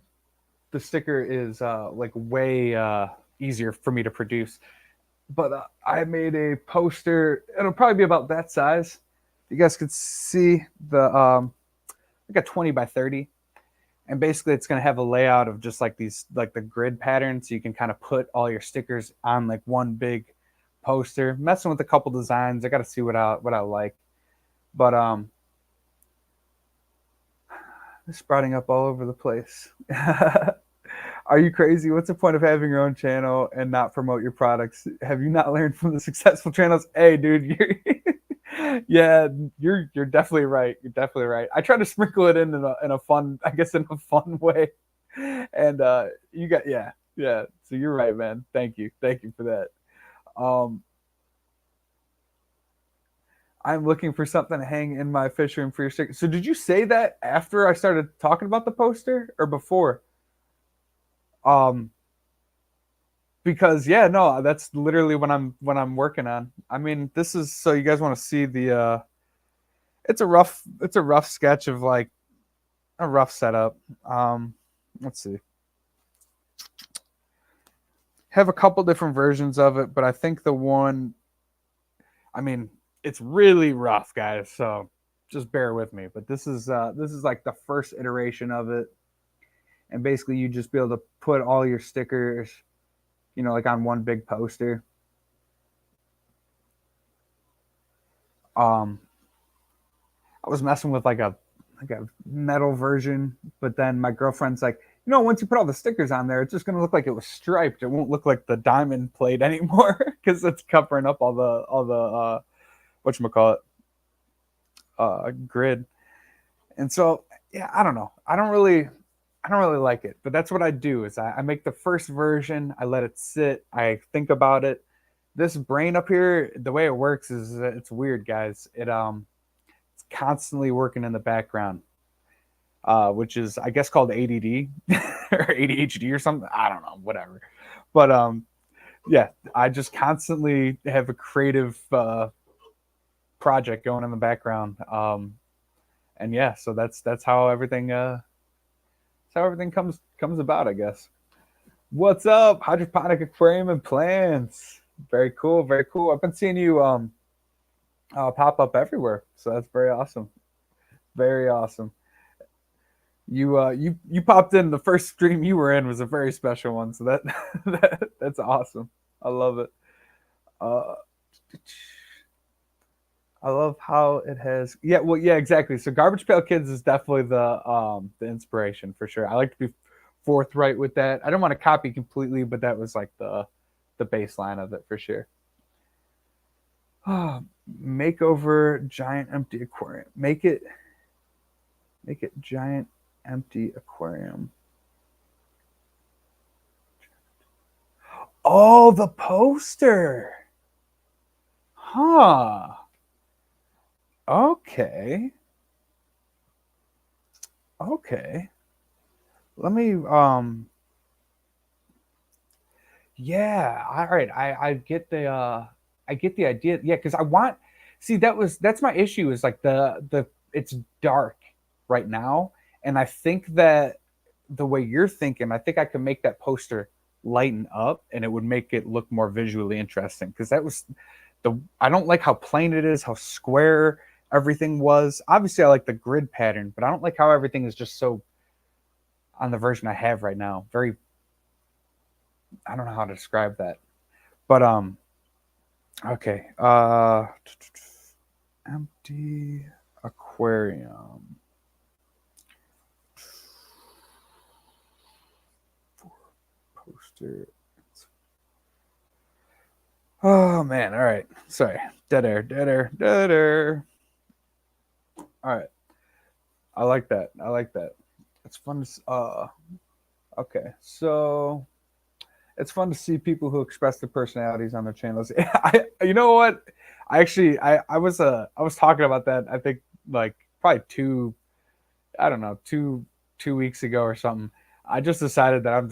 the sticker is like way easier for me to produce. But I made a poster. It'll probably be about that size. You guys could see the like a 20 by 30, and basically it's going to have a layout of just like these like the grid pattern, so you can kind of put all your stickers on like one big poster. Messing with a couple designs. I got to see what I like. But it's sprouting up all over the place. Are you crazy? What's the point of having your own channel and not promote your products? Have you not learned from the successful channels? Hey, dude, yeah, you're definitely right. You're definitely right. I try to sprinkle it in a fun, I guess, in a fun way. And you got yeah. So you're right, man. Thank you for that. Um, I'm looking for something to hang in my fish room for your sticker. So did you say that after I started talking about the poster or before? Um, because yeah, no, that's literally what I'm working on. I mean, this is so you guys want to see the it's a rough sketch of like a rough setup. Let's see. Have a couple different versions of it, but I think the one I mean, it's really rough, guys, so just bear with me. But this is like the first iteration of it. And basically you just be able to put all your stickers, you know, like on one big poster. Um I was messing with like a metal version, but then my girlfriend's like, you know, once you put all the stickers on there, it's just gonna look like it was striped. It won't look like the diamond plate anymore because it's covering up all the whatchamacallit, grid. And so yeah, I don't know. I don't really like it, but that's what I do is I make the first version, I let it sit, I think about it. This brain up here, the way it works is it's weird, guys. It's constantly working in the background, which is I guess called ADD or ADHD or something. I don't know, whatever. But yeah, I just constantly have a creative project going in the background. And yeah, so that's how everything comes about, I guess. What's up, hydroponic aquarium and plants? Very cool, very cool. I've been seeing you pop up everywhere, so that's very awesome, very awesome. You popped in the first stream you were in was a very special one, so that's awesome. I love it. Uh, I love how it has. Yeah, well, yeah, exactly. So, Garbage Pail Kids is definitely the inspiration for sure. I like to be forthright with that. I don't want to copy completely, but that was like the the baseline of it for sure. Makeover giant empty aquarium. Make it giant empty aquarium. Oh, the poster. Huh. Okay. Let me yeah, all right. I get the idea. Yeah, because that's my issue is like the it's dark right now, and I think that the way you're thinking, I think I can make that poster lighten up and it would make it look more visually interesting because that was the I don't like how plain it is, how square everything was. Obviously I like the grid pattern, but I don't like how everything is just so on the version I have right now. Very I don't know how to describe that. But okay. Empty aquarium. Poster. Oh man, all right. Sorry. Dead air. All right. I like that. It's fun to okay. So it's fun to see people who express their personalities on their channels. You know what? I was talking about that. I think like probably I don't know, two weeks ago or something. I just decided that I'm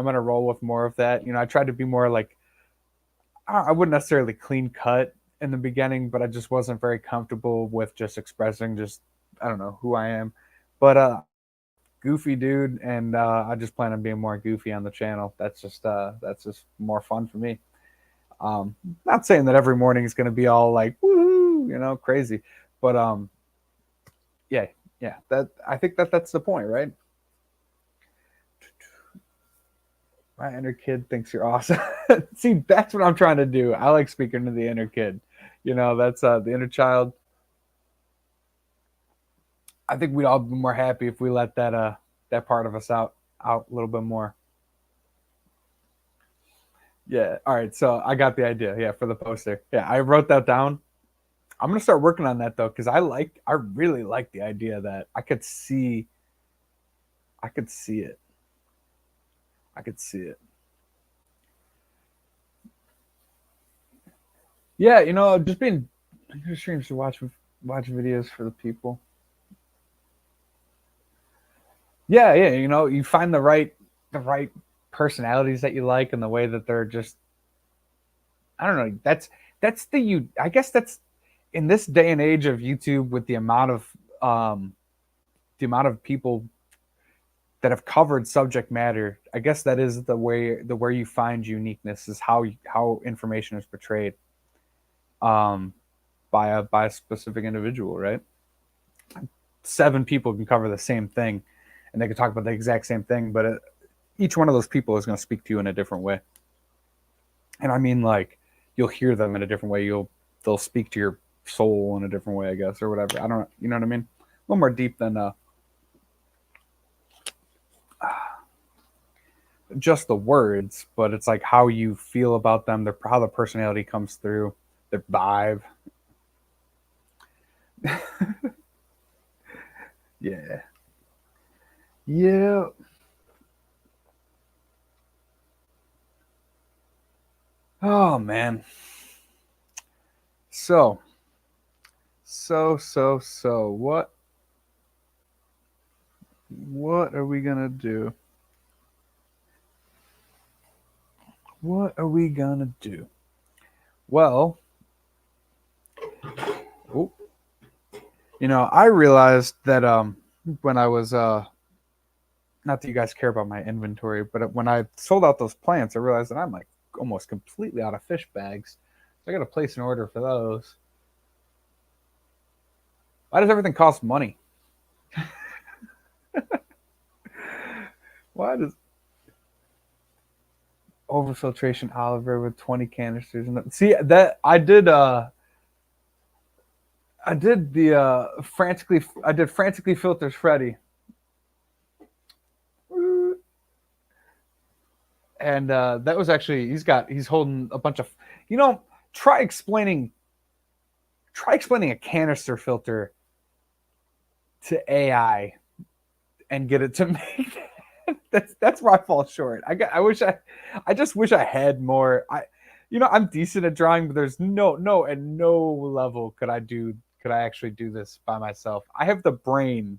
gonna roll with more of that. You know, I tried to be more like I wouldn't necessarily clean cut in the beginning, but I just wasn't very comfortable with just expressing just I don't know who I am. But goofy dude, and I just plan on being more goofy on the channel. That's just more fun for me. Not saying that every morning is going to be all like woo, you know, crazy, but yeah, That I think that's the point, right? My inner kid thinks you're awesome. See, that's what I'm trying to do. I like speaking to the inner kid. You know, that's the inner child. I think we'd all be more happy if we let that part of us out a little bit more. Yeah. All right. So I got the idea. Yeah, for the poster. Yeah, I wrote that down. I'm gonna start working on that though, because I really like the idea that I could see it. I could see it. Yeah, you know, just being streams to watch videos for the people. Yeah, you know, you find the right personalities that you like and the way that they're just I don't know. That's the you. I guess that's in this day and age of YouTube with the amount of people that have covered subject matter. I guess that is the where you find uniqueness is how information is portrayed um, by a specific individual, right? 7 people can cover the same thing, and they can talk about the exact same thing, but each one of those people is going to speak to you in a different way. And I mean, like you'll hear them in a different way. They'll speak to your soul in a different way, I guess, or whatever. I don't, you know what I mean? A little more deep than just the words, but it's like how you feel about them, how the personality comes through, their vibe. Yeah. Yeah. Oh man. So, what are we gonna do? What are we gonna do? Well, oh, you know, I realized that when I was not that you guys care about my inventory, but when I sold out those plants, I realized that I'm like almost completely out of fish bags. So I got to place an order for those. Why does everything cost money? Why does overfiltration Oliver with 20 canisters? See that I did the frantically filters Freddy. And that was actually he's holding a bunch of, you know, try explaining a canister filter to AI and get it to make that's where I fall short. I just wish I had more. I'm decent at drawing, but there's at no level could I actually do this by myself. I have the brain,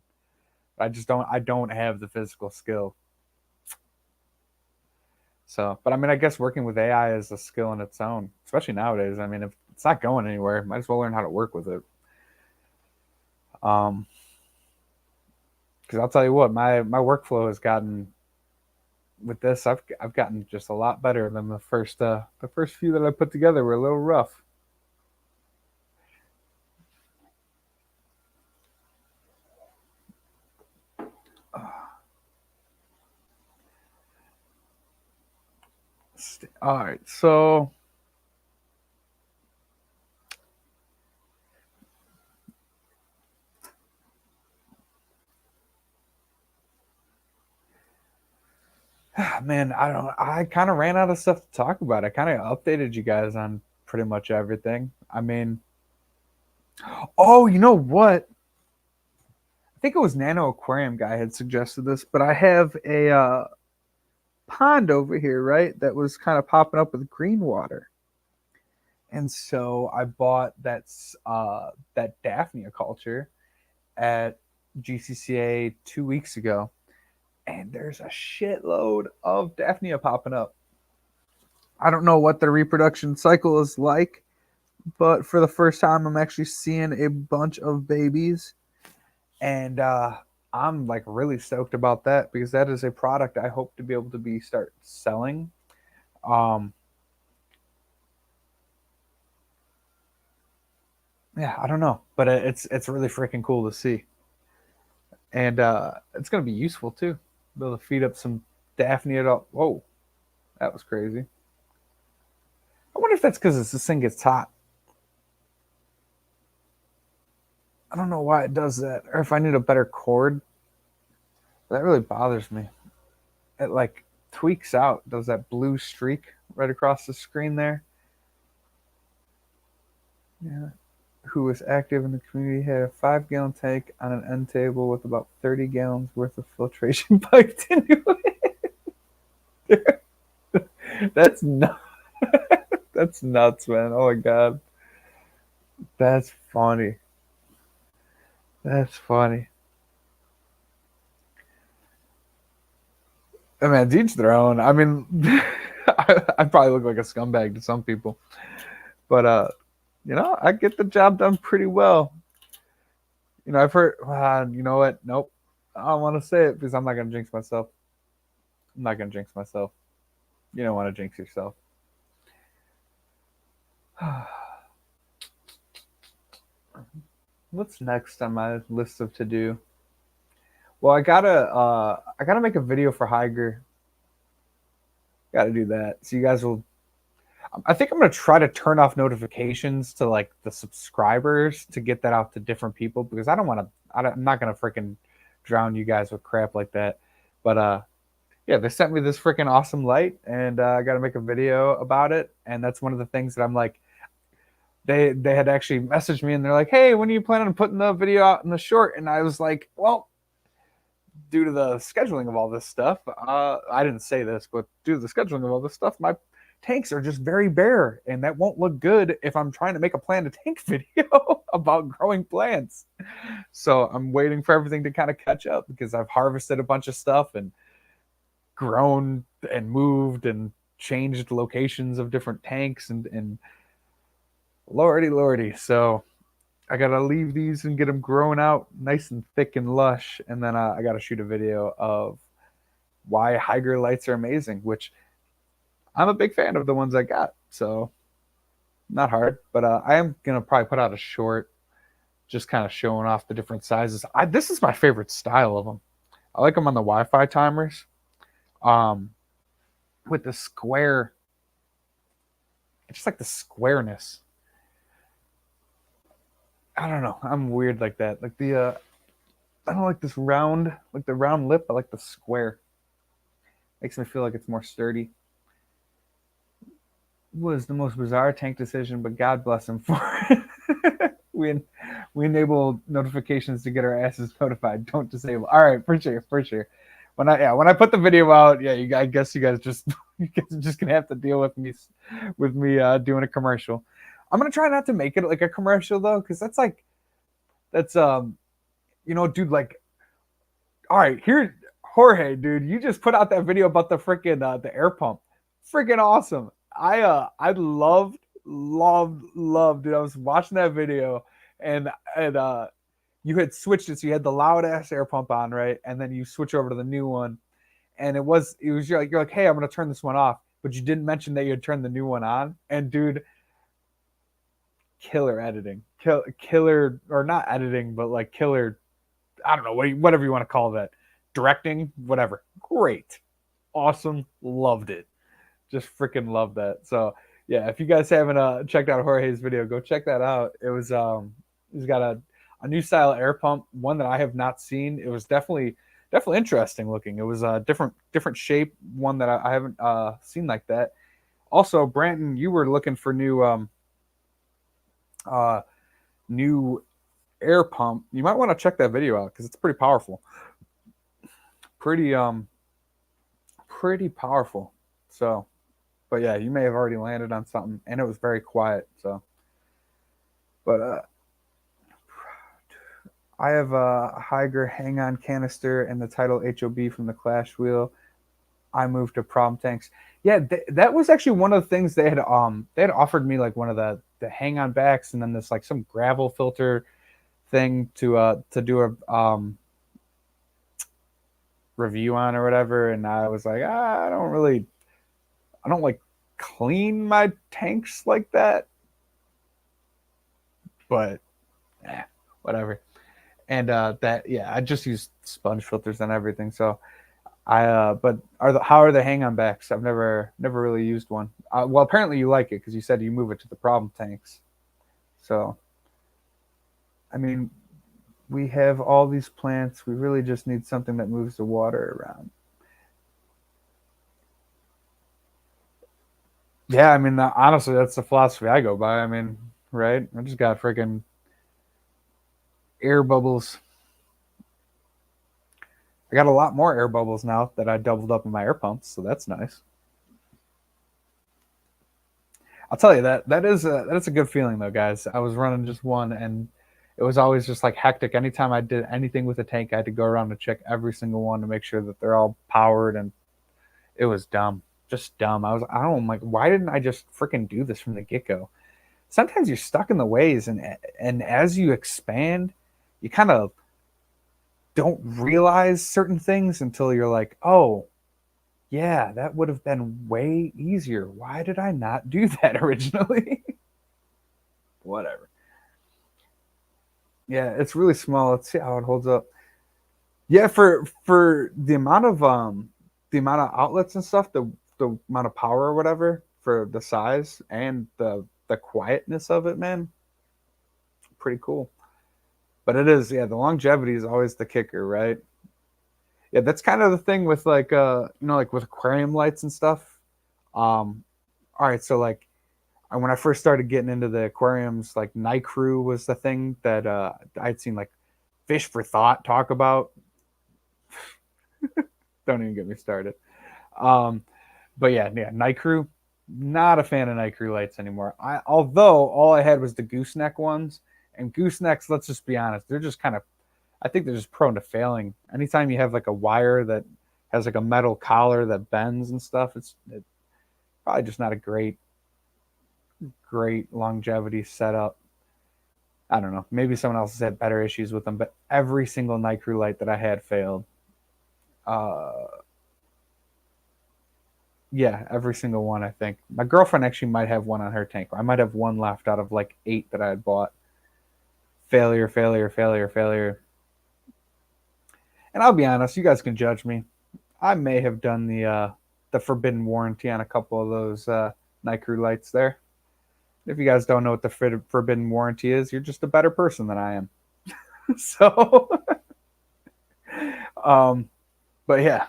but I don't have the physical skill. So, but I mean, I guess working with AI is a skill in its own, especially nowadays. I mean, if it's not going anywhere, might as well learn how to work with it. Um, because I'll tell you what, my workflow has gotten with this. I've gotten just a lot better than the first few that I put together were a little rough. All right, so man, I don't. I kind of ran out of stuff to talk about. I kind of updated you guys on pretty much everything. I mean, oh, you know what? I think it was Nano Aquarium guy had suggested this, but I have a pond over here, right? That was kind of popping up with green water, and so I bought that Daphnia culture at GCCA 2 weeks ago, and there's a shitload of Daphnia popping up. I don't know what the reproduction cycle is like, but for the first time, I'm actually seeing a bunch of babies, and I'm like really stoked about that because that is a product I hope to be able to be start selling. Um, yeah, I don't know, but it's really freaking cool to see, and it's gonna be useful too. Be able to feed up some Daphnia. Whoa, that was crazy. I wonder if that's because this thing gets hot. I don't know why it does that, or if I need a better cord. That really bothers me. It like tweaks out, does that blue streak right across the screen there. Yeah. Who was active in the community had a 5 gallon tank on an end table with about 30 gallons worth of filtration piped into it. That's nuts. That's nuts, man. Oh my god. That's funny. That's funny. I mean, each their own. I mean, I probably look like a scumbag to some people, but I get the job done pretty well. I've heard. You know what? Nope. I don't want to say it because I'm not gonna jinx myself. I'm not gonna jinx myself. You don't want to jinx yourself. What's next on my list of to do? Well, I gotta make a video for Higer. Got to do that. So you guys will. I think I'm gonna try to turn off notifications to like the subscribers to get that out to different people because I don't want to. I'm not gonna freaking drown you guys with crap like that. But yeah, they sent me this freaking awesome light, and I got to make a video about it. And that's one of the things that I'm like, they had actually messaged me, and they're like, "Hey, when are you planning on putting the video out in the short?" And I was like, "Well, due to the scheduling of all this stuff, I didn't say this, but due to the scheduling of all this stuff, my tanks are just very bare, and that won't look good if I'm trying to make a plant a tank video about growing plants. So I'm waiting for everything to kind of catch up because I've harvested a bunch of stuff and grown and moved and changed locations of different tanks and lordy lordy. So I gotta leave these and get them growing out nice and thick and lush, and then I gotta shoot a video of why Higer lights are amazing, which I'm a big fan of the ones I got. So not hard, but I am gonna probably put out a short, just kind of showing off the different sizes. This is my favorite style of them. I like them on the Wi-Fi timers, um, with the square. I just like the squareness. I don't know. I'm weird like that. Like I don't like this round, like the round lip. I like the square. Makes me feel like it's more sturdy. was the most bizarre tank decision, but God bless him for it. We enable notifications to get our asses notified. Don't disable. All right, for sure, for sure. When I put the video out, yeah, I guess you guys just you guys are just gonna have to deal with me doing a commercial. I'm gonna try not to make it like a commercial though, because that's dude, like, all right, here, Jorge, dude, you just put out that video about the freaking the air pump, freaking awesome. I loved, dude. I was watching that video, and you had switched it, so you had the loud ass air pump on, right, and then you switch over to the new one, and it was you're like, hey, I'm gonna turn this one off, but you didn't mention that you had turned the new one on, and dude, killer editing, killer or not editing, but like killer, I don't know, whatever you want to call that, directing, whatever. Great, awesome, loved it, just freaking loved that. So yeah, if you guys haven't checked out Jorge's video, go check that out. It was he's got a new style air pump, one that I have not seen. It was definitely interesting looking. It was a different shape, one that I haven't seen like that. Also, Branton, you were looking for uh new air pump. You might want to check that video out because it's pretty powerful. Pretty pretty powerful. So, but yeah, you may have already landed on something, and it was very quiet. So, but I have a Higer hang on canister and the title HOB from the Clash wheel. I moved to problem tanks. Yeah, that was actually one of the things they had offered me, like one of the hang on backs, and then this like some gravel filter thing to do a review on or whatever, and I was like, I don't like clean my tanks like that, but whatever. And that, yeah, I just use sponge filters and everything. So but how are the hang on backs? I've never really used one. Well, apparently you like it because you said you move it to the problem tanks. So, I mean, we have all these plants. We really just need something that moves the water around. Yeah, I mean, honestly, that's the philosophy I go by. I mean, right? I just got freaking air bubbles. I got a lot more air bubbles now that I doubled up in my air pumps, so that's nice. I'll tell you that is a good feeling though, guys. I was running just one, and it was always just like hectic. Anytime I did anything with a tank, I had to go around and check every single one to make sure that they're all powered, and it was dumb, just dumb. I don't like, why didn't I just freaking do this from the get go? Sometimes you're stuck in the ways, and as you expand, you kind of don't realize certain things until you're like, oh, yeah, that would have been way easier. Why did I not do that originally? Whatever. Yeah, it's really small. Let's see how it holds up. Yeah, for the amount of outlets and stuff, the amount of power or whatever for the size and the quietness of it, man, pretty cool. But it is, yeah, the longevity is always the kicker, right? Yeah, that's kind of the thing with like like with aquarium lights and stuff. All right, so like when I first started getting into the aquariums, like Night Crew was the thing that I'd seen like Fish for Thought talk about. Don't even get me started. Um, but yeah, Night Crew. Not a fan of Night Crew lights anymore. Although all I had was the gooseneck ones, and goosenecks. Let's just be honest, they're just kind of. I think they're just prone to failing. Anytime you have like a wire that has like a metal collar that bends and stuff, it's probably just not a great longevity setup. I don't know. Maybe someone else has had better issues with them, but every single Night Crew light that I had failed. Uh, yeah, every single one. I think my girlfriend actually might have one on her tank. I might have one left out of like 8 that I had bought. Failure, failure, failure, failure. And I'll be honest, you guys can judge me. I may have done the forbidden warranty on a couple of those Night Crew lights there. If you guys don't know what the forbidden warranty is, you're just a better person than I am. So, um, but yeah.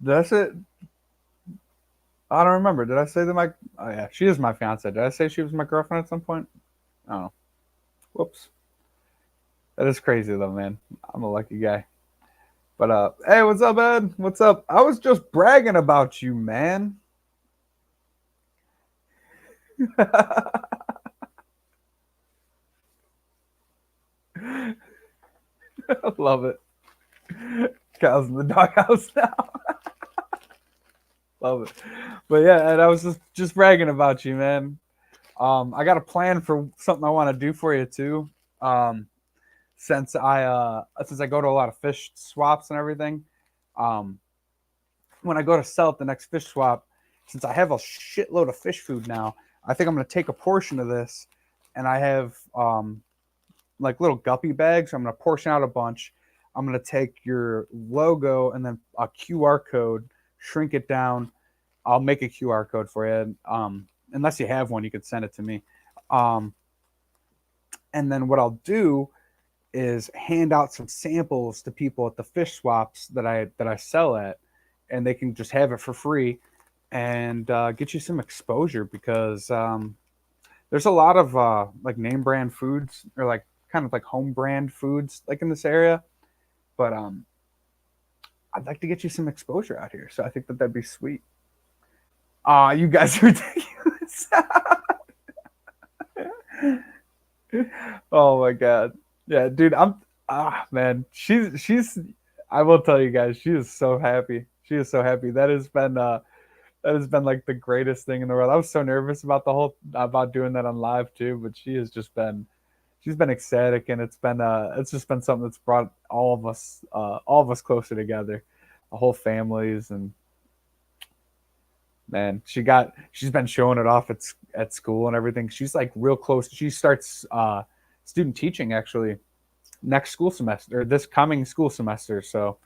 Did I say? I don't remember. Did I say that my? Oh yeah, she is my fiance. Did I say she was my girlfriend at some point? Oh, whoops. That is crazy though, man. I'm a lucky guy. But hey, what's up, Ed? What's up? I was just bragging about you, man. Love it. Cows in the doghouse now. Love it. But yeah, and I was just bragging about you, man. I got a plan for something I want to do for you too. Um, since I go to a lot of fish swaps and everything, um, when I go to sell at the next fish swap, since I have a shitload of fish food now, I think I'm gonna take a portion of this, and I have like little guppy bags. I'm gonna portion out a bunch. I'm gonna take your logo and then a QR code, shrink it down. I'll make a QR code for you. Unless you have one, you could send it to me. Um, and then what I'll do is hand out some samples to people at the fish swaps that I sell at, and they can just have it for free and get you some exposure because there's a lot of like name brand foods or like kind of like home brand foods like in this area, but I'd like to get you some exposure out here, so I think that that'd be sweet. You guys are ridiculous. Oh my god. Yeah, dude, man, she's I will tell you guys, she is so happy. She is so happy. That has been like the greatest thing in the world. I was so nervous about the whole about doing that on live too, but she's been ecstatic, and it's just been something that's brought all of us closer together, the whole families. And man, she's been showing it off at school and everything. She's like real close. She starts student teaching actually next school semester or this coming school semester. So,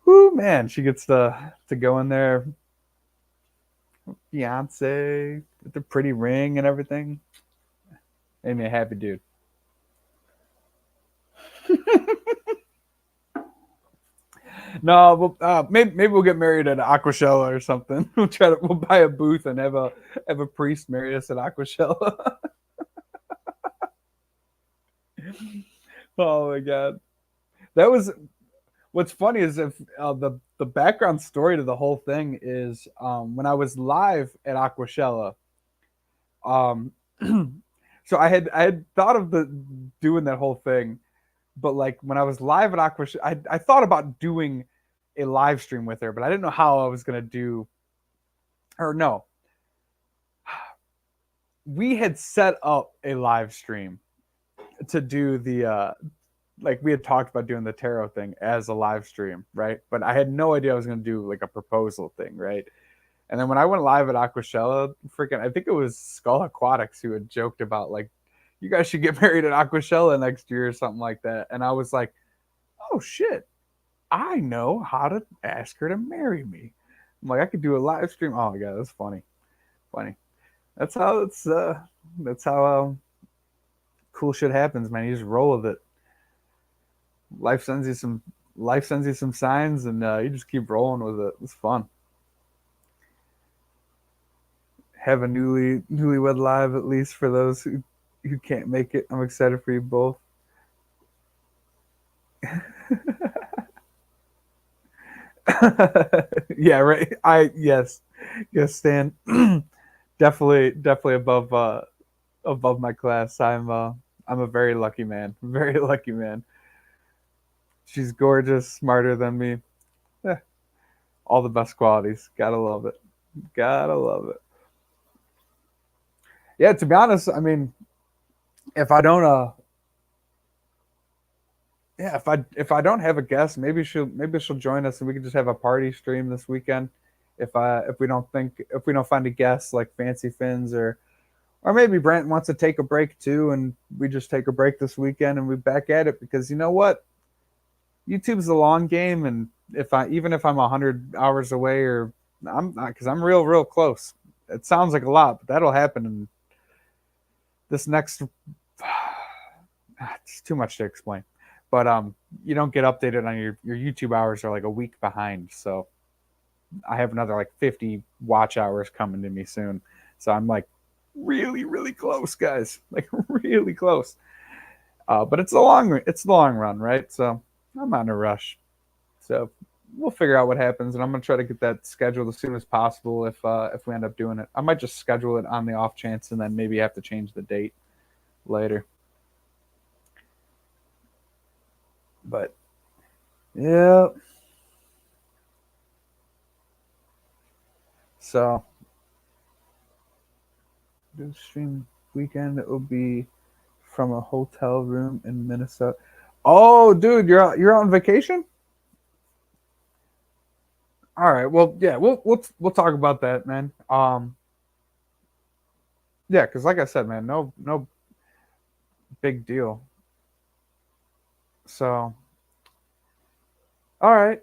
whoo, man, she gets to go in there, Beyonce with the pretty ring and everything. Made me a happy dude. No, maybe we'll get married at Aquashella or something. We'll buy a booth and have a priest marry us at Aquashella. Oh my god, that was what's funny is if the background story to the whole thing is when I was live at Aquashella. Um, so I had thought of the doing that whole thing, but like when I was live at Aquashella, I thought about doing a live stream with her, but I didn't know how I was gonna do. Or no, we had set up a live stream to do the like we had talked about doing the tarot thing as a live stream, right? But I had no idea I was going to do like a proposal thing, right? And then when I went live at Aquashella, freaking, I think it was Skull Aquatics who had joked about like, you guys should get married at Aquashella next year or something like that. And I was like, oh shit, I know how to ask her to marry me. I'm like, I could do a live stream. Oh my god, that's funny, funny. That's how it's. That's how cool shit happens, man. You just roll with it. life sends you some Life sends you some signs, and you just keep rolling with it. It's fun. Have a newlywed live at least for those who can't make it. I'm excited for you both. Yeah, right. Yes, Stan. Definitely above my class. I'm a very lucky man. Very lucky man. She's gorgeous, smarter than me. Eh, all the best qualities. Gotta love it. Gotta love it. Yeah, to be honest, I mean, if I don't yeah, if I don't have a guest, maybe she'll join us and we can just have a party stream this weekend. If we don't find a guest like Fancy Fins or maybe Brent wants to take a break too, and we just take a break this weekend and we back at it because you know what, YouTube's a long game, and if I'm 100 hours away or I'm because I'm real close. It sounds like a lot, but that'll happen in this next. It's too much to explain, but you don't get updated on your YouTube hours are like a week behind, so I have another like 50 watch hours coming to me soon. So I'm like really, really close, guys. Like really close. But it's the long run, right? So I'm not in a rush. So we'll figure out what happens, and I'm gonna try to get that scheduled as soon as possible. If we end up doing it, I might just schedule it on the off chance, and then maybe have to change the date later. But yeah, so this stream weekend it will be from a hotel room in Minnesota. Oh, dude, you're on vacation? All right. Well, yeah, we'll talk about that, man. Yeah, because like I said, man, no big deal. So, all right.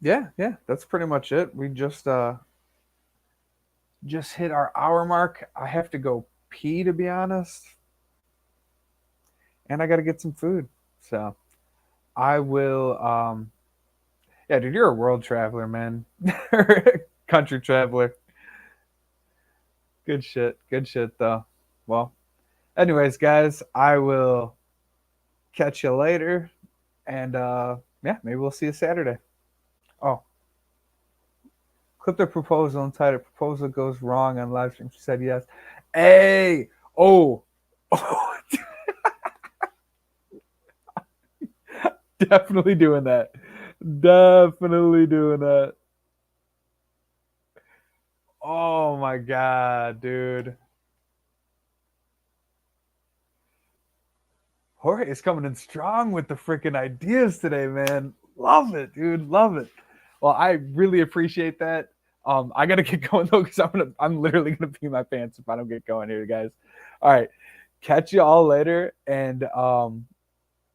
Yeah, that's pretty much it. We just hit our hour mark. I have to go pee to be honest, and I got to get some food. So I will. Yeah, dude, you're a world traveler, man. Country traveler. Good shit. Good shit, though. Well, anyways, guys, I will catch you later, and yeah, maybe we'll see you Saturday. Oh, clip the proposal and title. Proposal goes wrong on live stream. She said yes. Hey, oh, oh, definitely doing that. Definitely doing that. Oh my god, dude. Jorge is coming in strong with the freaking ideas today, man. Love it, dude. Love it. Well, I really appreciate that. I gotta get going though, because I'm literally gonna pee my pants if I don't get going here, guys. All right. Catch you all later, and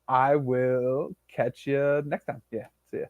I will catch you next time. Yeah. See ya.